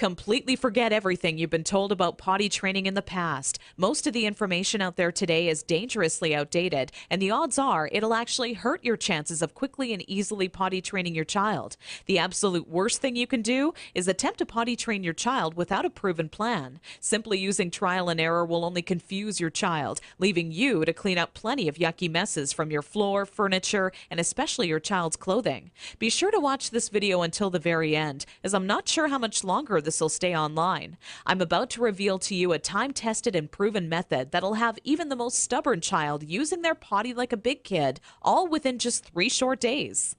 Completely forget everything you've been told about potty training in the past. Most of the information out there today is dangerously outdated, and the odds are it'll actually hurt your chances of quickly and easily potty training your child. The absolute worst thing you can do is attempt to potty train your child without a proven plan. Simply using trial and error will only confuse your child, leaving you to clean up plenty of yucky messes from your floor, furniture, and especially your child's clothing. Be sure to watch this video until the very end, as I'm not sure how much longer this will stay online. I'm about to reveal to you a time-tested and proven method that'll have even the most stubborn child using their potty like a big kid, all within just 3 short days.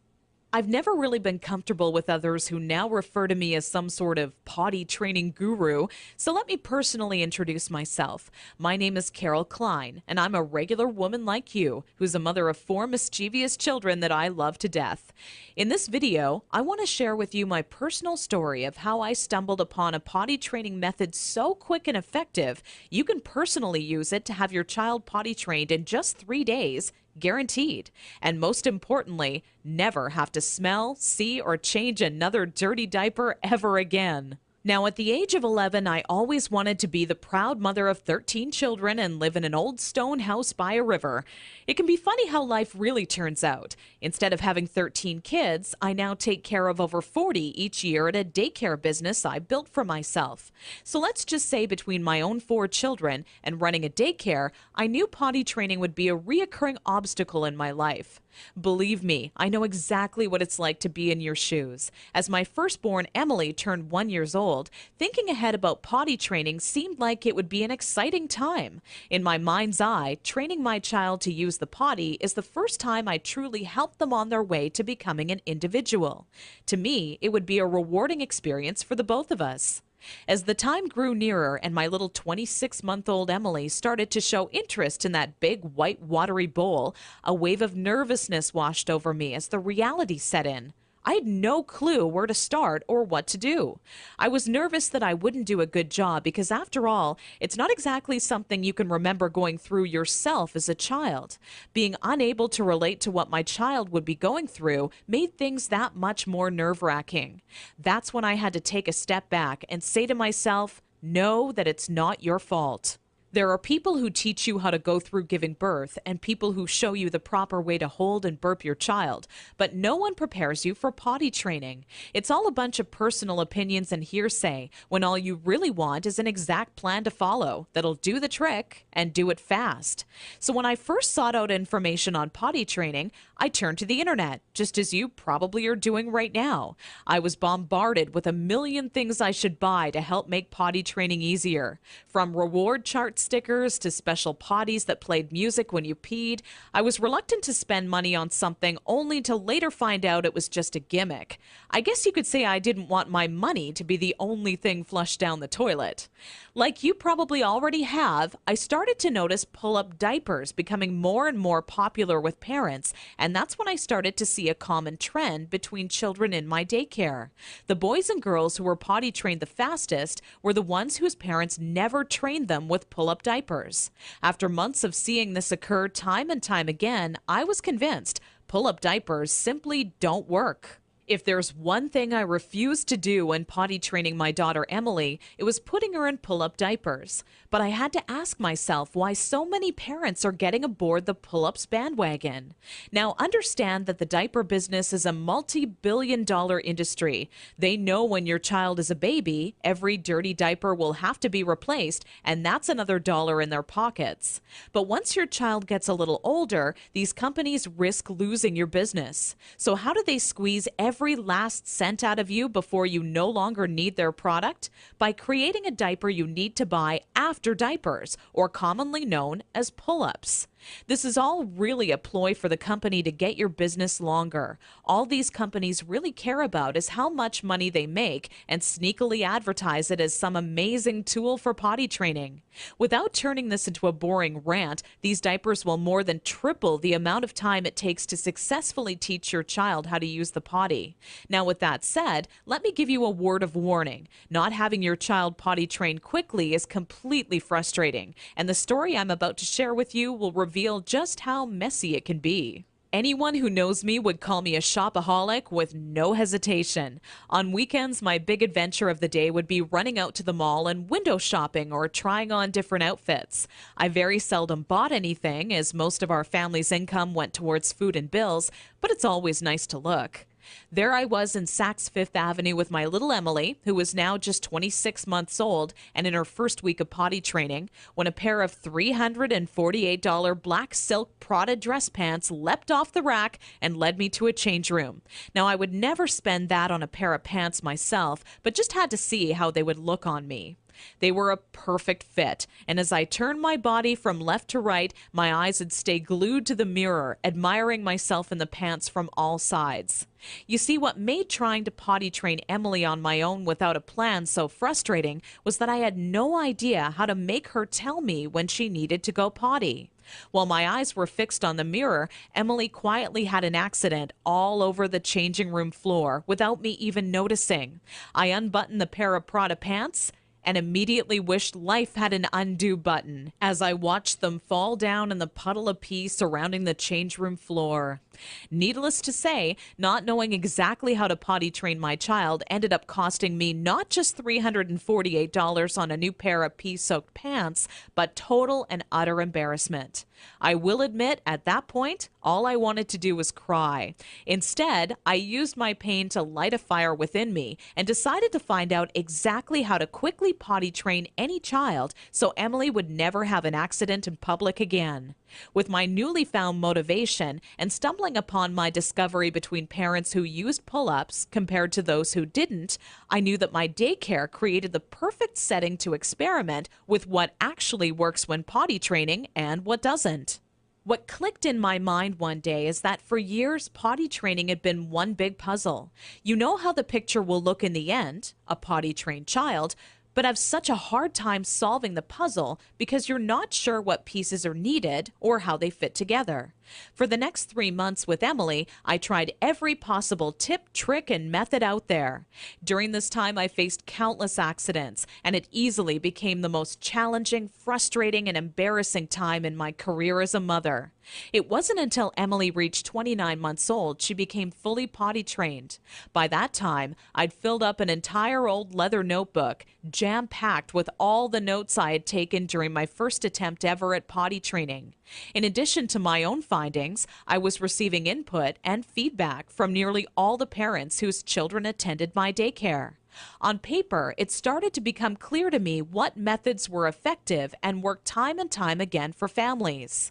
I've never really been comfortable with others who now refer to me as some sort of potty training guru, so let me personally introduce myself. My name is Carol Klein, and I'm a regular woman like you, who's a mother of 4 mischievous children that I love to death. In this video, I want to share with you my personal story of how I stumbled upon a potty training method so quick and effective, you can personally use it to have your child potty trained in just 3 days, guaranteed. And most importantly, never have to smell, see, or change another dirty diaper ever again. Now, at the age of 11, I always wanted to be the proud mother of 13 children and live in an old stone house by a river. It can be funny how life really turns out. Instead of having 13 kids, I now take care of over 40 each year at a daycare business I built for myself. So let's just say between my own 4 children and running a daycare, I knew potty training would be a reoccurring obstacle in my life. Believe me, I know exactly what it's like to be in your shoes. As my firstborn Emily turned 1 year old, thinking ahead about potty training seemed like it would be an exciting time. In my mind's eye, training my child to use the potty is the first time I truly helped them on their way to becoming an individual. To me, it would be a rewarding experience for the both of us. As the time grew nearer and my little 26-month-old Emily started to show interest in that big white watery bowl, a wave of nervousness washed over me as the reality set in. I had no clue where to start or what to do. I was nervous that I wouldn't do a good job because, after all, it's not exactly something you can remember going through yourself as a child. Being unable to relate to what my child would be going through made things that much more nerve-wracking. That's when I had to take a step back and say to myself, know that it's not your fault. There are people who teach you how to go through giving birth and people who show you the proper way to hold and burp your child, but no one prepares you for potty training. It's all a bunch of personal opinions and hearsay when all you really want is an exact plan to follow that'll do the trick and do it fast. So when I first sought out information on potty training, I turned to the internet, just as you probably are doing right now. I was bombarded with a million things I should buy to help make potty training easier. From reward chart stickers to special potties that played music when you peed, I was reluctant to spend money on something only to later find out it was just a gimmick. I guess you could say I didn't want my money to be the only thing flushed down the toilet. Like you probably already have, I started to notice pull-up diapers becoming more and more popular with parents, and that's when I started to see a common trend between children in my daycare. The boys and girls who were potty trained the fastest were the ones whose parents never trained them with pull-up diapers. After months of seeing this occur time and time again, I was convinced pull-up diapers simply don't work. If there's one thing I refused to do when potty training my daughter Emily, it was putting her in pull-up diapers. But I had to ask myself why so many parents are getting aboard the pull-ups bandwagon. Now, understand that the diaper business is a multi-billion-dollar industry. They know when your child is a baby, every dirty diaper will have to be replaced, and that's another dollar in their pockets. But once your child gets a little older, these companies risk losing your business. So how do they squeeze every last cent out of you before you no longer need their product? By creating a diaper you need to buy after diapers, or commonly known as pull-ups. This is all really a ploy for the company to get your business longer. All these companies really care about is how much money they make and sneakily advertise it as some amazing tool for potty training. Without turning this into a boring rant, these diapers will more than triple the amount of time it takes to successfully teach your child how to use the potty. Now, with that said, let me give you a word of warning. Not having your child potty trained quickly is completely frustrating, and the story I'm about to share with you will reveal just how messy it can be. Anyone who knows me would call me a shopaholic with no hesitation. On weekends, my big adventure of the day would be running out to the mall and window shopping or trying on different outfits. I very seldom bought anything, as most of our family's income went towards food and bills, but it's always nice to look. There I was in Saks Fifth Avenue with my little Emily, who was now just 26 months old and in her first week of potty training, when a pair of $348 black silk Prada dress pants leapt off the rack and led me to a change room. Now, I would never spend that on a pair of pants myself, but just had to see how they would look on me. They were a perfect fit, and as I turned my body from left to right, my eyes would stay glued to the mirror, admiring myself in the pants from all sides. You see, what made trying to potty train Emily on my own without a plan so frustrating was that I had no idea how to make her tell me when she needed to go potty. While my eyes were fixed on the mirror, Emily quietly had an accident all over the changing room floor without me even noticing. I unbuttoned the pair of Prada pants and immediately wished life had an undo button as I watched them fall down in the puddle of pee surrounding the change room floor. Needless to say, not knowing exactly how to potty train my child ended up costing me not just $348 on a new pair of pee-soaked pants, but total and utter embarrassment. I will admit, at that point, all I wanted to do was cry. Instead, I used my pain to light a fire within me and decided to find out exactly how to quickly potty train any child so Emily would never have an accident in public again. With my newly found motivation and stumbling upon my discovery between parents who used pull-ups compared to those who didn't, I knew that my daycare created the perfect setting to experiment with what actually works when potty training and what doesn't. What clicked in my mind one day is that for years, potty training had been one big puzzle. You know how the picture will look in the end, a potty-trained child, but have such a hard time solving the puzzle because you're not sure what pieces are needed or how they fit together. For the next 3 months with Emily, I tried every possible tip, trick, and method out there. During this time, I faced countless accidents, and it easily became the most challenging, frustrating, and embarrassing time in my career as a mother. It wasn't until Emily reached 29 months old she became fully potty trained. By that time, I'd filled up an entire old leather notebook, jam-packed with all the notes I had taken during my first attempt ever at potty training. In addition to my own findings, I was receiving input and feedback from nearly all the parents whose children attended my daycare. On paper, it started to become clear to me what methods were effective and worked time and time again for families.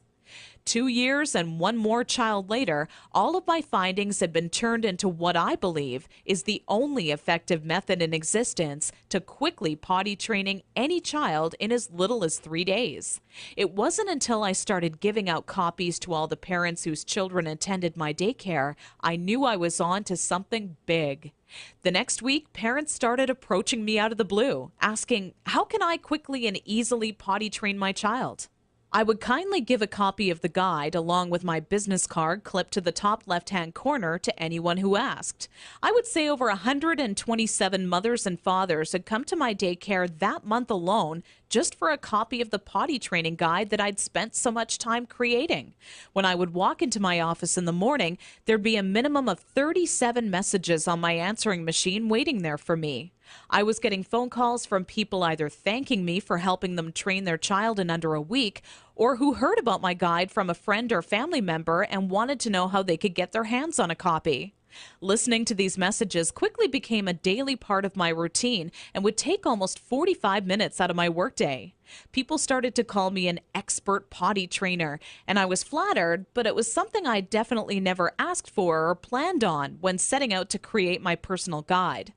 2 years and one more child later, all of my findings had been turned into what I believe is the only effective method in existence to quickly potty training any child in as little as 3 days. It wasn't until I started giving out copies to all the parents whose children attended my daycare I knew I was on to something big. The next week, parents started approaching me out of the blue, asking, how can I quickly and easily potty train my child? I would kindly give a copy of the guide along with my business card clipped to the top left-hand corner to anyone who asked. I would say over 127 mothers and fathers had come to my daycare that month alone just for a copy of the potty training guide that I'd spent so much time creating. When I would walk into my office in the morning, there'd be a minimum of 37 messages on my answering machine waiting there for me. I was getting phone calls from people either thanking me for helping them train their child in under a week or who heard about my guide from a friend or family member and wanted to know how they could get their hands on a copy. Listening to these messages quickly became a daily part of my routine and would take almost 45 minutes out of my workday. People started to call me an expert potty trainer, and I was flattered, but it was something I definitely never asked for or planned on when setting out to create my personal guide.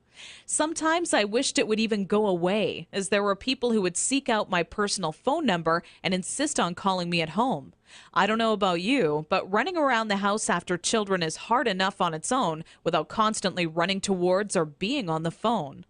Sometimes I wished it would even go away, as there were people who would seek out my personal phone number and insist on calling me at home. I don't know about you, but running around the house after children is hard enough on its own without constantly running towards or being on the phone.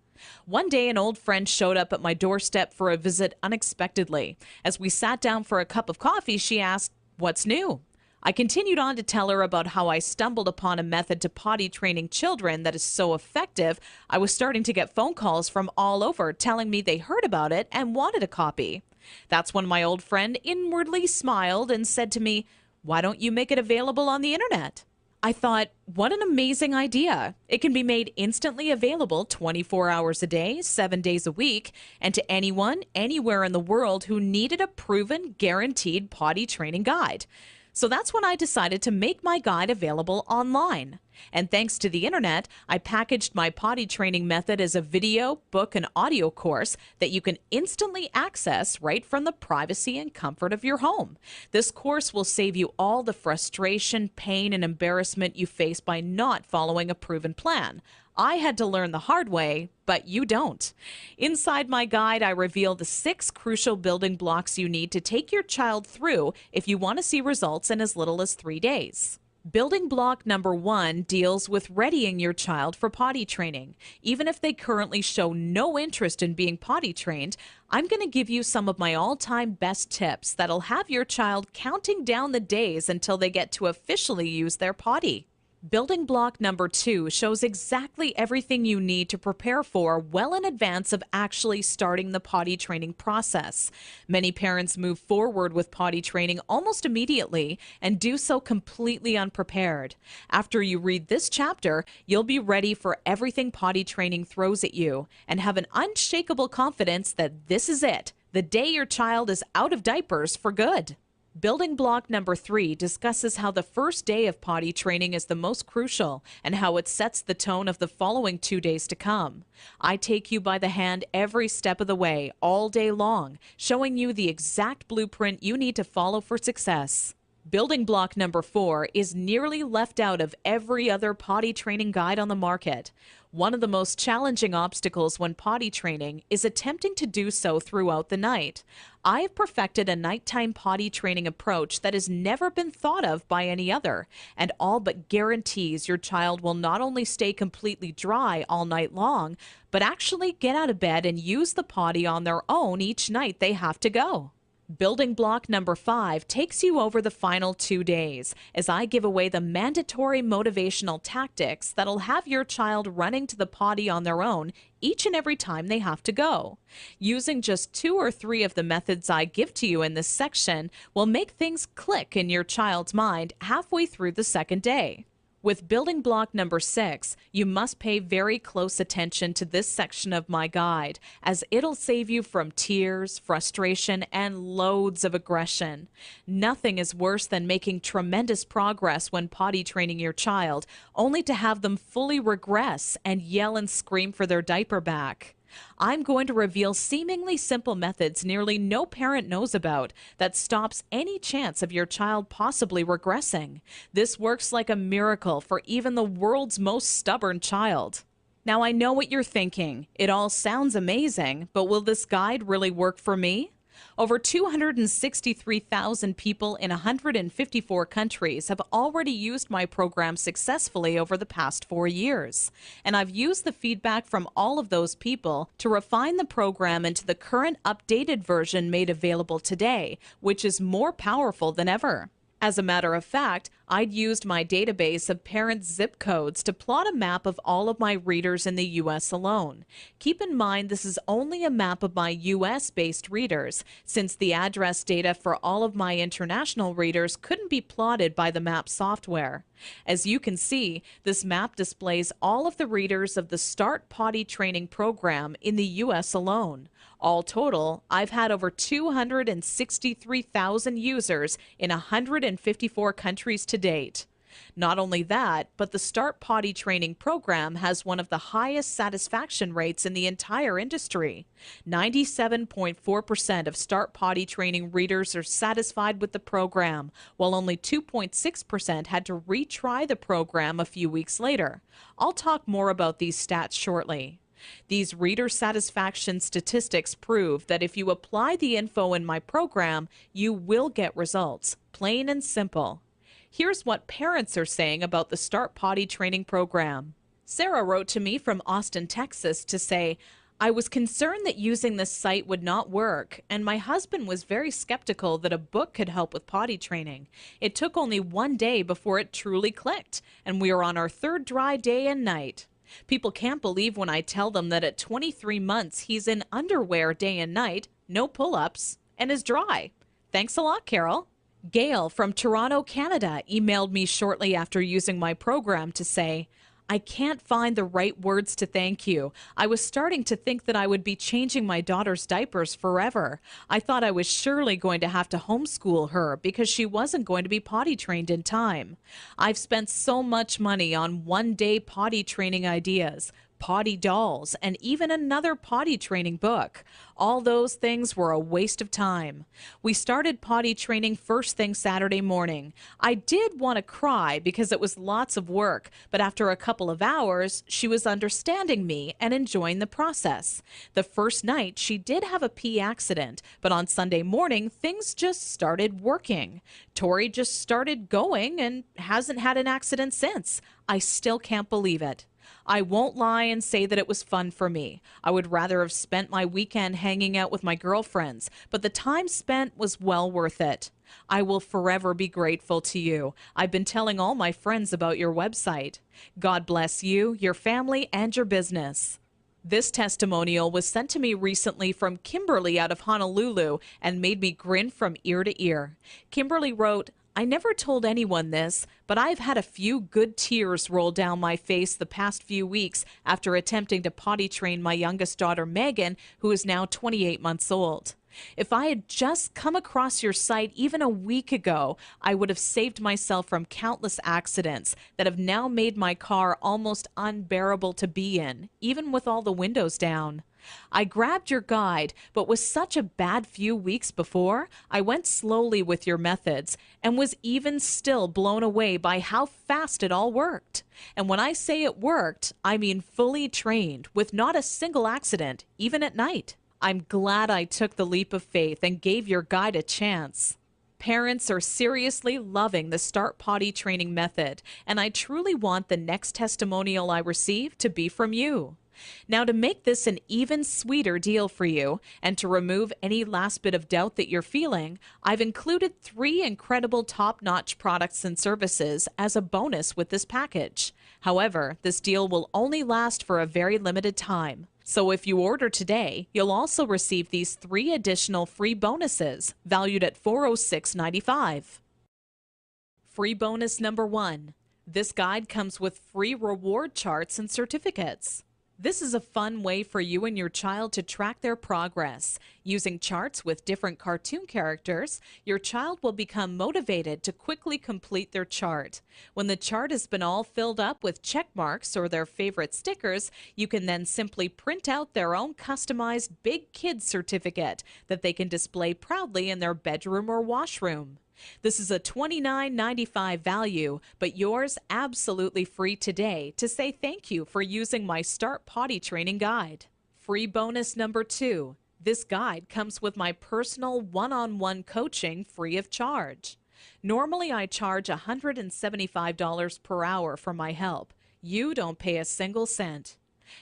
One day, an old friend showed up at my doorstep for a visit unexpectedly. As we sat down for a cup of coffee, she asked, "What's new?" I continued on to tell her about how I stumbled upon a method to potty training children that is so effective, I was starting to get phone calls from all over telling me they heard about it and wanted a copy. That's when my old friend inwardly smiled and said to me, Why don't you make it available on the internet? I thought, what an amazing idea. It can be made instantly available 24 hours a day, 7 days a week, and to anyone, anywhere in the world who needed a proven, guaranteed potty training guide. So that's when I decided to make my guide available online. And thanks to the internet, I packaged my potty training method as a video, book, and audio course that you can instantly access right from the privacy and comfort of your home. This course will save you all the frustration, pain, and embarrassment you face by not following a proven plan. I had to learn the hard way, but you don't. Inside my guide, I reveal the 6 crucial building blocks you need to take your child through if you want to see results in as little as 3 days. Building block number 1 deals with readying your child for potty training. Even if they currently show no interest in being potty trained, I'm going to give you some of my all-time best tips that'll have your child counting down the days until they get to officially use their potty. Building block number 2 shows exactly everything you need to prepare for well in advance of actually starting the potty training process. Many parents move forward with potty training almost immediately and do so completely unprepared. After you read this chapter, you'll be ready for everything potty training throws at you and have an unshakable confidence that this is it, the day your child is out of diapers for good. Building block number 3 discusses how the first day of potty training is the most crucial and how it sets the tone of the following 2 days to come. I take you by the hand every step of the way, all day long, showing you the exact blueprint you need to follow for success. Building block number 4 is nearly left out of every other potty training guide on the market. One of the most challenging obstacles when potty training is attempting to do so throughout the night. I have perfected a nighttime potty training approach that has never been thought of by any other, and all but guarantees your child will not only stay completely dry all night long, but actually get out of bed and use the potty on their own each night they have to go. Building block number 5 takes you over the final 2 days as I give away the mandatory motivational tactics that'll have your child running to the potty on their own each and every time they have to go. Using just 2 or 3 of the methods I give to you in this section will make things click in your child's mind halfway through the second day. With building block number 6, you must pay very close attention to this section of my guide, as it'll save you from tears, frustration, and loads of aggression. Nothing is worse than making tremendous progress when potty training your child, only to have them fully regress and yell and scream for their diaper back. I'm going to reveal seemingly simple methods nearly no parent knows about that stops any chance of your child possibly regressing. This works like a miracle for even the world's most stubborn child. Now, I know what you're thinking. It all sounds amazing, but will this guide really work for me? Over 263,000 people in 154 countries have already used my program successfully over the past 4 years. And I've used the feedback from all of those people to refine the program into the current updated version made available today, which is more powerful than ever. As a matter of fact, I'd used my database of parents' zip codes to plot a map of all of my readers in the U.S. alone. Keep in mind this is only a map of my U.S.-based readers, since the address data for all of my international readers couldn't be plotted by the map software. As you can see, this map displays all of the readers of the Start Potty Training program in the U.S. alone. All total, I've had over 263,000 users in 154 countries to date. Not only that, but the Start Potty Training program has one of the highest satisfaction rates in the entire industry. 97.4% of Start Potty Training readers are satisfied with the program, while only 2.6% had to retry the program a few weeks later. I'll talk more about these stats shortly. These reader satisfaction statistics prove that if you apply the info in my program, you will get results, plain and simple. Here's what parents are saying about the Start Potty Training program. Sarah wrote to me from Austin, Texas to say, I was concerned that using this site would not work, and my husband was very skeptical that a book could help with potty training. It took only 1 day before it truly clicked, and we are on our 3rd dry day and night. People can't believe when I tell them that at 23 months he's in underwear day and night, no pull-ups, and is dry. Thanks a lot, Carol. Gail from Toronto, Canada, emailed me shortly after using my program to say, I can't find the right words to thank you. I was starting to think that I would be changing my daughter's diapers forever. I thought I was surely going to have to homeschool her because she wasn't going to be potty trained in time. I've spent so much money on one-day potty training ideas, potty dolls, and even another potty training book. All those things were a waste of time. We started potty training first thing Saturday morning. I did want to cry because it was lots of work, but after a couple of hours, she was understanding me and enjoying the process. The first night, she did have a pee accident, but on Sunday morning, things just started working. Tori just started going and hasn't had an accident since. I still can't believe it. I won't lie and say that it was fun for me. I would rather have spent my weekend hanging out with my girlfriends, but the time spent was well worth it. I will forever be grateful to you. I've been telling all my friends about your website. God bless you, your family, and your business. This testimonial was sent to me recently from Kimberly out of Honolulu and made me grin from ear to ear. Kimberly wrote, I never told anyone this, but I've had a few good tears roll down my face the past few weeks after attempting to potty train my youngest daughter, Megan, who is now 28 months old. If I had just come across your site even a week ago, I would have saved myself from countless accidents that have now made my car almost unbearable to be in, even with all the windows down. I grabbed your guide, but with such a bad few weeks before, I went slowly with your methods and was even still blown away by how fast it all worked. And when I say it worked, I mean fully trained, with not a single accident, even at night. I'm glad I took the leap of faith and gave your guide a chance. Parents are seriously loving the Start Potty Training method, and I truly want the next testimonial I receive to be from you. Now, to make this an even sweeter deal for you and to remove any last bit of doubt that you're feeling, I've included 3 incredible top-notch products and services as a bonus with this package. However, this deal will only last for a very limited time. So if you order today, you'll also receive these 3 additional free bonuses valued at $406.95. Free bonus number 1. This guide comes with free reward charts and certificates. This is a fun way for you and your child to track their progress. Using charts with different cartoon characters, your child will become motivated to quickly complete their chart. When the chart has been all filled up with check marks or their favorite stickers, you can then simply print out their own customized Big Kids certificate that they can display proudly in their bedroom or washroom. This is a $29.95 value, but yours absolutely free today to say thank you for using my Start Potty Training guide. Free bonus number 2. This guide comes with my personal one-on-one coaching free of charge. Normally, I charge $175 per hour for my help. You don't pay a single cent.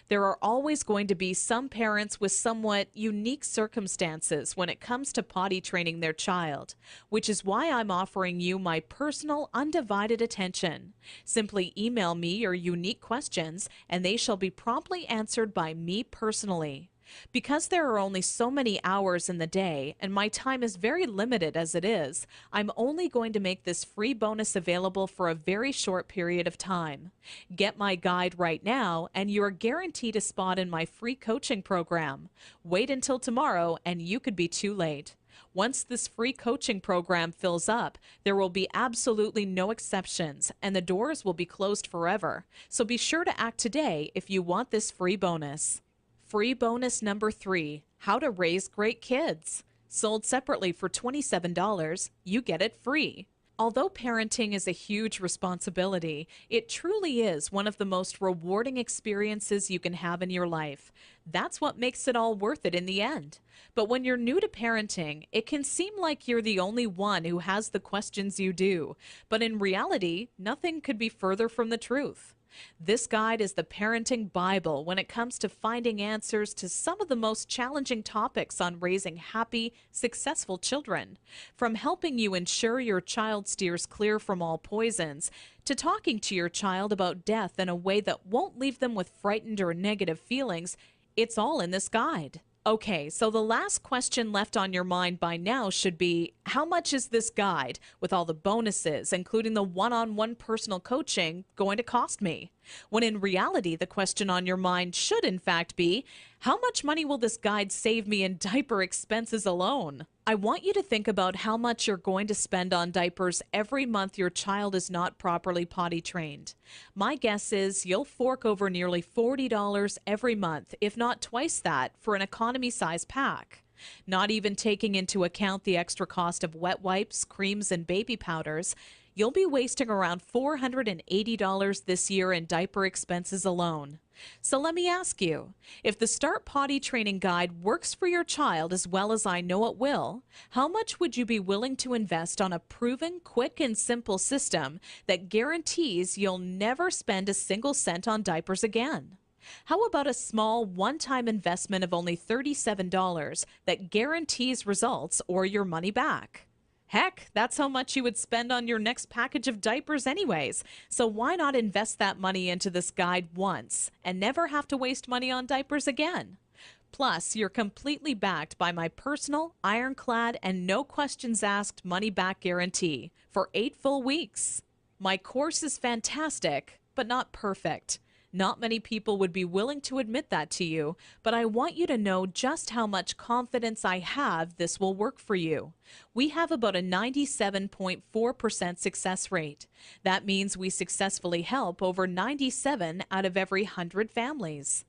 There are always going to be some parents with somewhat unique circumstances when it comes to potty training their child, which is why I'm offering you my personal undivided attention. Simply email me your unique questions and they shall be promptly answered by me personally. Because there are only so many hours in the day and my time is very limited as it is, I'm only going to make this free bonus available for a very short period of time. Get my guide right now and you're guaranteed a spot in my free coaching program. Wait until tomorrow and you could be too late. Once this free coaching program fills up, there will be absolutely no exceptions and the doors will be closed forever. So be sure to act today if you want this free bonus. Free bonus number 3, How to Raise Great Kids. Sold separately for $27, you get it free. Although parenting is a huge responsibility, it truly is one of the most rewarding experiences you can have in your life. That's what makes it all worth it in the end. But when you're new to parenting, it can seem like you're the only one who has the questions you do. But in reality, nothing could be further from the truth. This guide is the parenting Bible when it comes to finding answers to some of the most challenging topics on raising happy, successful children. From helping you ensure your child steers clear from all poisons, to talking to your child about death in a way that won't leave them with frightened or negative feelings, it's all in this guide. Okay, so the last question left on your mind by now should be, how much is this guide, with all the bonuses, including the one-on-one personal coaching, going to cost me? When in reality, the question on your mind should in fact be, how much money will this guide save me in diaper expenses alone? I want you to think about how much you're going to spend on diapers every month your child is not properly potty trained. My guess is you'll fork over nearly $40 every month, if not twice that, for an economy size pack. Not even taking into account the extra cost of wet wipes, creams, and baby powders, you'll be wasting around $480 this year in diaper expenses alone. So let me ask you, if the Start Potty Training Guide works for your child as well as I know it will, how much would you be willing to invest on a proven, quick, and simple system that guarantees you'll never spend a single cent on diapers again? How about a small one-time investment of only $37 that guarantees results or your money back? Heck, that's how much you would spend on your next package of diapers anyways. So why not invest that money into this guide once and never have to waste money on diapers again? Plus, you're completely backed by my personal, ironclad, and no questions asked money back guarantee for 8 full weeks. My course is fantastic, but not perfect. Not many people would be willing to admit that to you, but I want you to know just how much confidence I have this will work for you. We have about a 97.4% success rate. That means we successfully help over 97 out of every 100 families.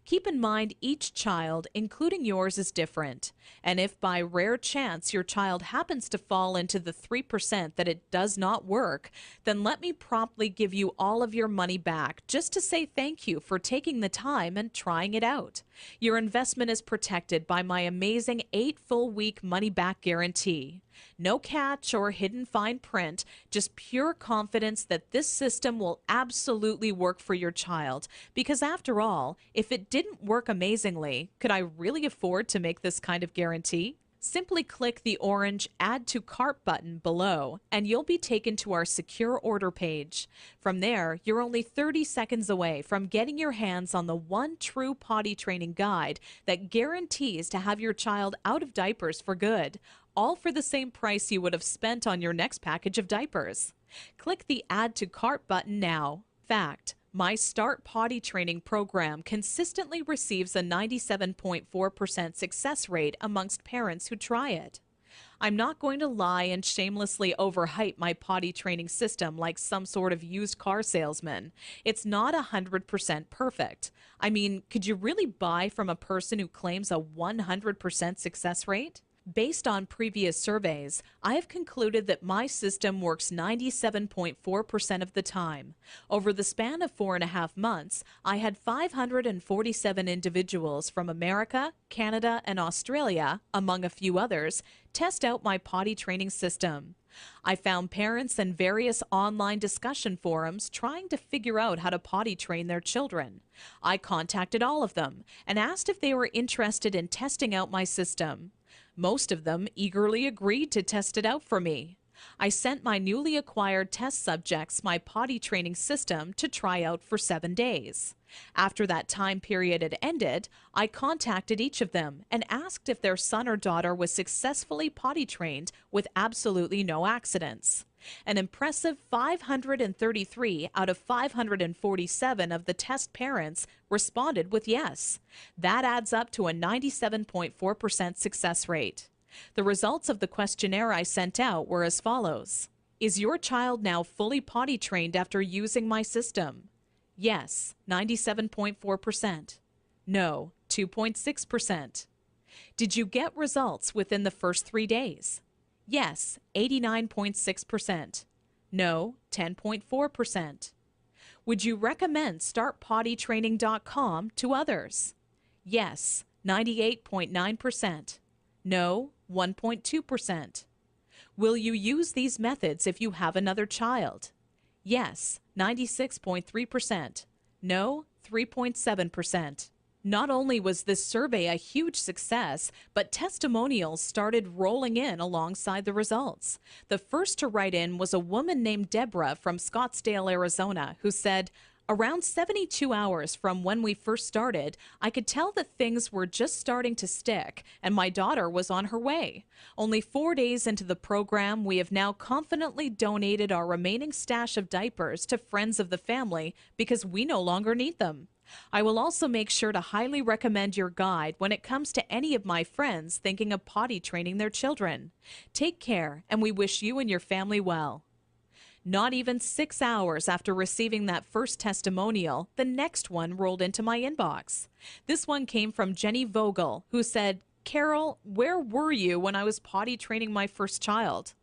Keep in mind each child, including yours, is different. And if by rare chance your child happens to fall into the 3% that it does not work, then let me promptly give you all of your money back just to say thank you for taking the time and trying it out. Your investment is protected by my amazing 8 full week money back guarantee. No catch or hidden fine print, just pure confidence that this system will absolutely work for your child. Because after all, if it didn't work amazingly, could I really afford to make this kind of guarantee? Simply click the orange Add to Cart button below, and you'll be taken to our secure order page. From there, you're only 30 seconds away from getting your hands on the one true potty training guide that guarantees to have your child out of diapers for good, all for the same price you would have spent on your next package of diapers. Click the Add to Cart button now. Fact: my Start Potty Training program consistently receives a 97.4% success rate amongst parents who try it. I'm not going to lie and shamelessly overhype my potty training system like some sort of used car salesman. It's not 100% perfect. I mean, could you really buy from a person who claims a 100% success rate? Based on previous surveys, I have concluded that my system works 97.4% of the time. Over the span of 4.5 months, I had 547 individuals from America, Canada, and Australia, among a few others, test out my potty training system. I found parents in various online discussion forums trying to figure out how to potty train their children. I contacted all of them and asked if they were interested in testing out my system. Most of them eagerly agreed to test it out for me. I sent my newly acquired test subjects my potty training system to try out for 7 days. After that time period had ended, I contacted each of them and asked if their son or daughter was successfully potty trained with absolutely no accidents. An impressive 533 out of 547 of the test parents responded with yes. That adds up to a 97.4% success rate. The results of the questionnaire I sent out were as follows. Is your child now fully potty trained after using my system? Yes, 97.4%. No, 2.6%. Did you get results within the first 3 days? Yes, 89.6%. No, 10.4%. Would you recommend StartPottyTraining.com to others? Yes, 98.9%. No, 1.2%. Will you use these methods if you have another child? Yes, 96.3%. No, 3.7%. Not only was this survey a huge success, but testimonials started rolling in alongside the results. The first to write in was a woman named Deborah from Scottsdale, Arizona, who said, Around 72 hours from when we first started, I could tell that things were just starting to stick, and my daughter was on her way. Only 4 days into the program, we have now confidently donated our remaining stash of diapers to friends of the family because we no longer need them. I will also make sure to highly recommend your guide when it comes to any of my friends thinking of potty training their children. Take care, and we wish you and your family well. Not even 6 hours after receiving that first testimonial, the next one rolled into my inbox. This one came from Jenny Vogel, who said, "Carol, where were you when I was potty training my first child?"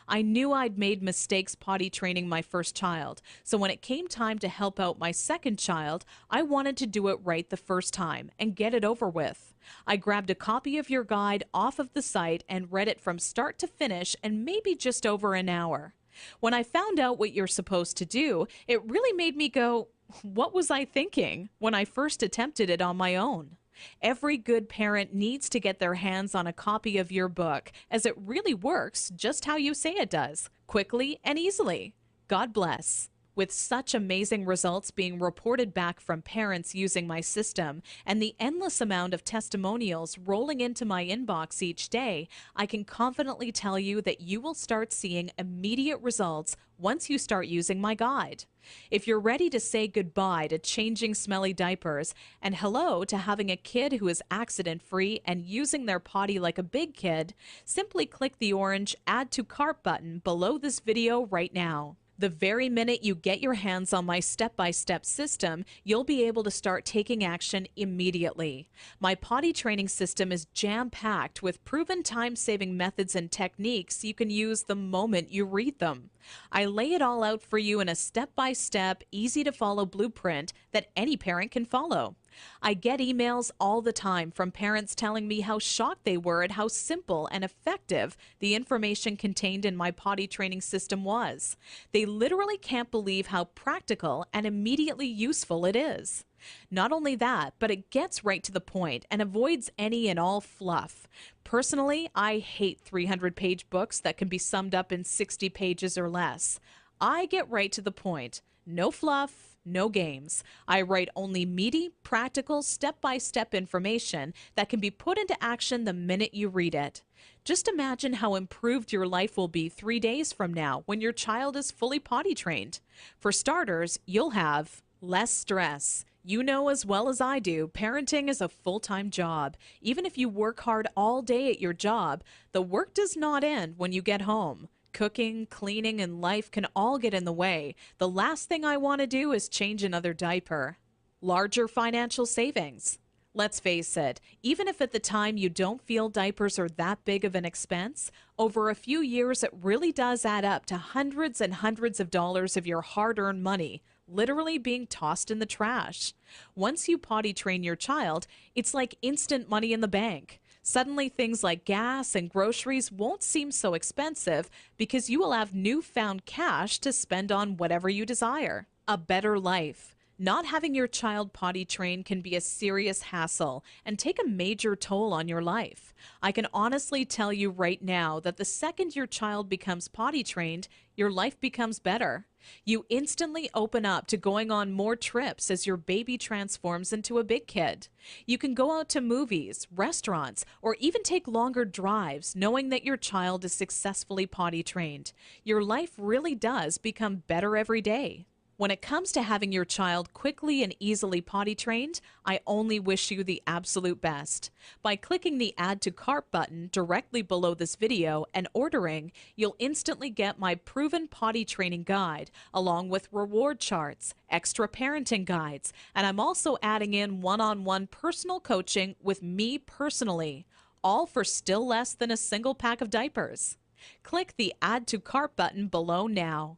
I knew I'd made mistakes potty training my first child, so when it came time to help out my second child, I wanted to do it right the first time and get it over with. I grabbed a copy of your guide off of the site and read it from start to finish in maybe just over an hour. When I found out what you're supposed to do, it really made me go, what was I thinking when I first attempted it on my own? Every good parent needs to get their hands on a copy of your book, as it really works just how you say it does, quickly and easily. God bless. With such amazing results being reported back from parents using my system and the endless amount of testimonials rolling into my inbox each day, I can confidently tell you that you will start seeing immediate results once you start using my guide. If you're ready to say goodbye to changing smelly diapers and hello to having a kid who is accident-free and using their potty like a big kid, simply click the orange Add to Cart button below this video right now. The very minute you get your hands on my step-by-step system, you'll be able to start taking action immediately. My potty training system is jam-packed with proven time-saving methods and techniques you can use the moment you read them. I lay it all out for you in a step-by-step, easy-to-follow blueprint that any parent can follow. I get emails all the time from parents telling me how shocked they were at how simple and effective the information contained in my potty training system was. They literally can't believe how practical and immediately useful it is. Not only that, but it gets right to the point and avoids any and all fluff. Personally, I hate 300-page books that can be summed up in 60 pages or less. I get right to the point. No fluff, no games. I write only meaty, practical, step-by-step information that can be put into action the minute you read it. Just imagine how improved your life will be 3 days from now when your child is fully potty trained. For starters, you'll have less stress. You know as well as I do, parenting is a full-time job. Even if you work hard all day at your job, the work does not end when you get home. Cooking, cleaning, and life can all get in the way. The last thing I want to do is change another diaper. Larger financial savings. Let's face it, even if at the time you don't feel diapers are that big of an expense, over a few years it really does add up to hundreds and hundreds of dollars of your hard-earned money, literally being tossed in the trash. Once you potty train your child, it's like instant money in the bank. Suddenly things like gas and groceries won't seem so expensive because you will have newfound cash to spend on whatever you desire. A better life. Not having your child potty trained can be a serious hassle and take a major toll on your life. I can honestly tell you right now that the second your child becomes potty trained, your life becomes better. You instantly open up to going on more trips as your baby transforms into a big kid. You can go out to movies, restaurants, or even take longer drives knowing that your child is successfully potty trained. Your life really does become better every day. When it comes to having your child quickly and easily potty trained, I only wish you the absolute best. By clicking the Add to Cart button directly below this video and ordering, you'll instantly get my proven potty training guide, along with reward charts, extra parenting guides, and I'm also adding in one-on-one personal coaching with me personally, all for still less than a single pack of diapers. Click the Add to Cart button below now.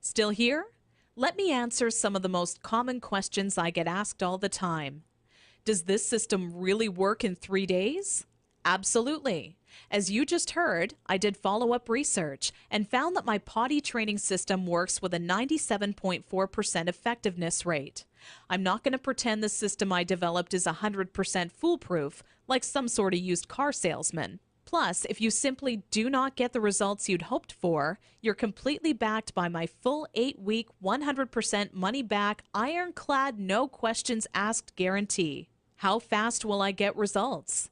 Still here? Let me answer some of the most common questions I get asked all the time. Does this system really work in 3 days? Absolutely. As you just heard, I did follow-up research and found that my potty training system works with a 97.4% effectiveness rate. I'm not going to pretend the system I developed is 100% foolproof, like some sort of used car salesman. Plus, if you simply do not get the results you'd hoped for, you're completely backed by my full 8-week, 100% money back, ironclad, no questions asked guarantee. How fast will I get results?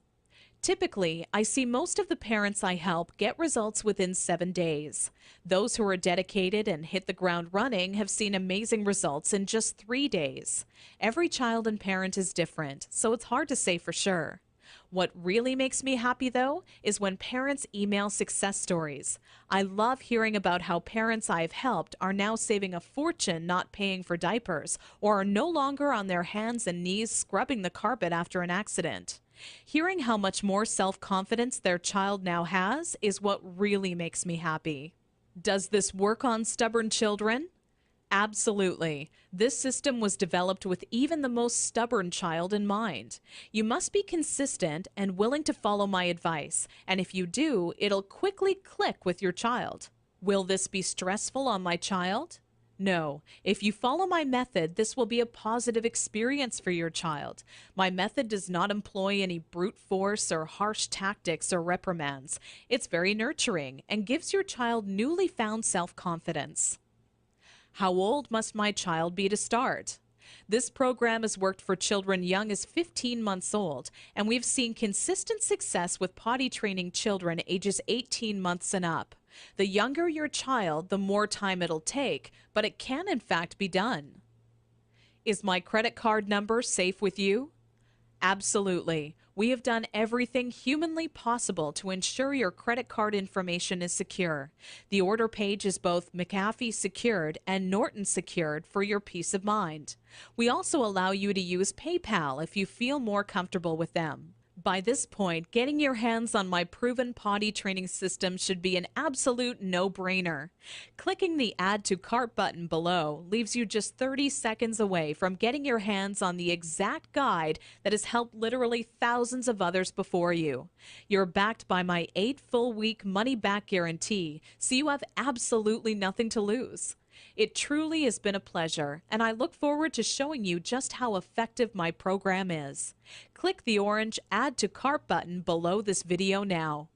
Typically, I see most of the parents I help get results within 7 days. Those who are dedicated and hit the ground running have seen amazing results in just 3 days. Every child and parent is different, so it's hard to say for sure. What really makes me happy, though, is when parents email success stories. I love hearing about how parents I've helped are now saving a fortune not paying for diapers or are no longer on their hands and knees scrubbing the carpet after an accident. Hearing how much more self-confidence their child now has is what really makes me happy. Does this work on stubborn children? Absolutely. This system was developed with even the most stubborn child in mind. You must be consistent and willing to follow my advice, and if you do, it'll quickly click with your child. Will this be stressful on my child? No. If you follow my method, this will be a positive experience for your child. My method does not employ any brute force or harsh tactics or reprimands. It's very nurturing and gives your child newly found self-confidence. How old must my child be to start? This program has worked for children young as 15 months old, and we've seen consistent success with potty training children ages 18 months and up. The younger your child, the more time it'll take, but it can in fact be done. Is my credit card number safe with you? Absolutely. We have done everything humanly possible to ensure your credit card information is secure. The order page is both McAfee secured and Norton secured for your peace of mind. We also allow you to use PayPal if you feel more comfortable with them. By this point, getting your hands on my proven potty training system should be an absolute no-brainer. Clicking the Add to Cart button below leaves you just 30 seconds away from getting your hands on the exact guide that has helped literally thousands of others before you. You're backed by my 8 full-week money-back guarantee, so you have absolutely nothing to lose. It truly has been a pleasure, and I look forward to showing you just how effective my program is. Click the orange Add to Cart button below this video now.